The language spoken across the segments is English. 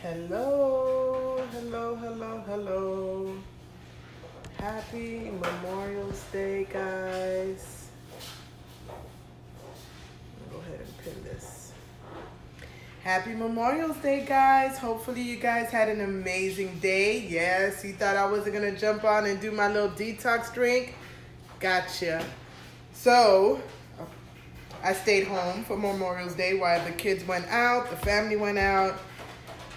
Hello, hello, hello, hello. Happy Memorial Day, guys. Go ahead and pin this. Happy Memorial Day, guys. Hopefully you guys had an amazing day. Yes, you thought I wasn't going to jump on and do my little detox drink? Gotcha. So, I stayed home for Memorial Day while the kids went out, the family went out.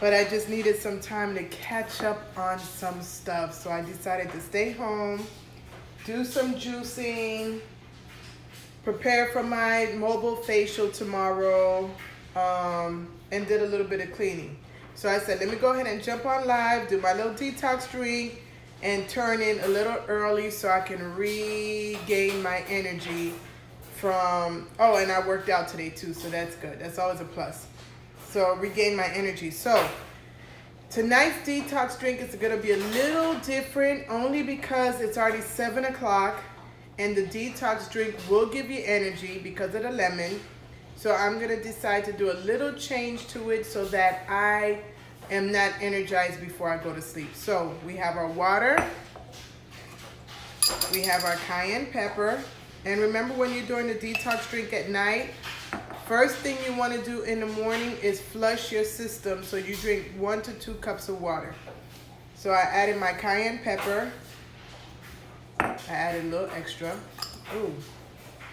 But I just needed some time to catch up on some stuff. So I decided to stay home, do some juicing, prepare for my mobile facial tomorrow, and did a little bit of cleaning. So I said, let me go ahead and jump on live, do my little detox drink, and turn in a little early so I can regain my energy from, oh, and I worked out today too, so that's good. That's always a plus. So regain my energy. So tonight's detox drink is going to be a little different only because it's already 7 o'clock and the detox drink will give you energy because of the lemon. So I'm going to decide to do a little change to it so that I am not energized before I go to sleep. So we have our water, we have our cayenne pepper, and remember when you're doing the detox drink at night, first thing you want to do in the morning is flush your system, so you drink 1 to 2 cups of water. So I added my cayenne pepper. I added a little extra. Ooh,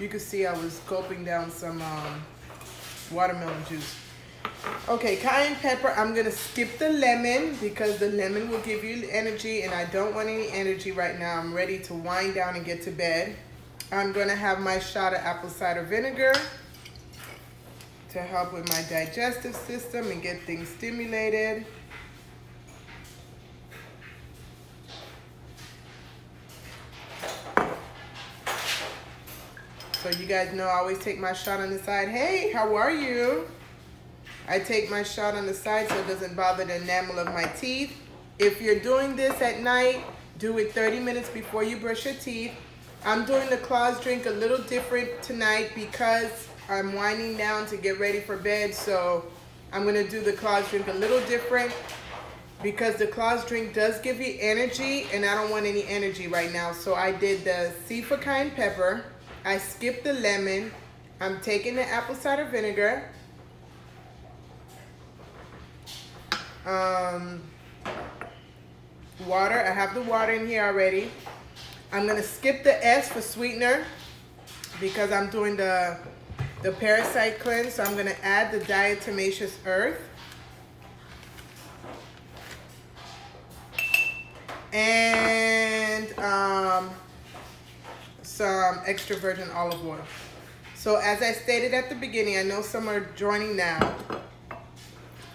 you can see I was gulping down some watermelon juice. Okay, cayenne pepper. I'm going to skip the lemon because the lemon will give you energy, and I don't want any energy right now. I'm ready to wind down and get to bed. I'm going to have my shot of apple cider vinegar to help with my digestive system and get things stimulated. So you guys know I always take my shot on the side. Hey, how are you? I take my shot on the side so it doesn't bother the enamel of my teeth. If you're doing this at night, do it 30 minutes before you brush your teeth. I'm doing the claws drink a little different tonight because I'm winding down to get ready for bed, so I'm going to do the claws drink a little different because the claws drink does give you energy, and I don't want any energy right now. So I did the C for cayenne pepper. I skipped the lemon. I'm taking the apple cider vinegar. Water. I have the water in here already. I'm going to skip the S for sweetener because I'm doing the parasite cleanse, so I'm going to add the diatomaceous earth and some extra virgin olive oil. So as I stated at the beginning, I know some are joining now.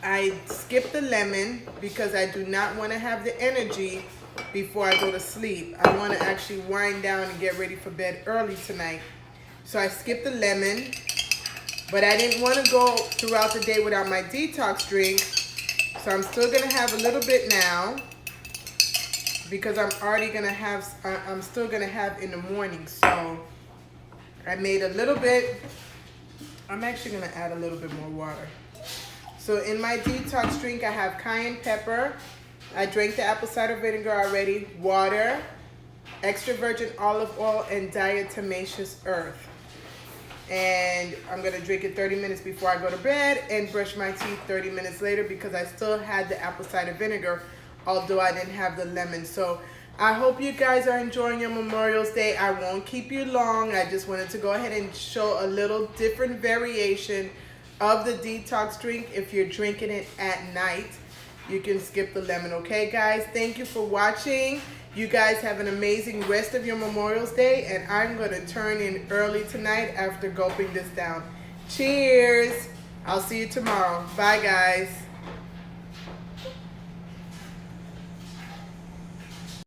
I skipped the lemon because I do not want to have the energy before I go to sleep. I want to actually wind down and get ready for bed early tonight. So I skipped the lemon. But I didn't want to go throughout the day without my detox drink. So I'm still going to have a little bit now because I'm still going to have in the morning. So I made a little bit. I'm actually going to add a little bit more water. So in my detox drink, I have cayenne pepper. I drank the apple cider vinegar already. Water, extra virgin olive oil, and diatomaceous earth. And I'm going to drink it 30 minutes before I go to bed and brush my teeth 30 minutes later because I still had the apple cider vinegar, although I didn't have the lemon. So I hope you guys are enjoying your Memorial Day. I won't keep you long. I just wanted to go ahead and show a little different variation of the detox drink. If you're drinking it at night, you can skip the lemon. Okay, guys? Thank you for watching. You guys have an amazing rest of your Memorial Day, and I'm going to turn in early tonight after gulping this down. Cheers! I'll see you tomorrow. Bye, guys.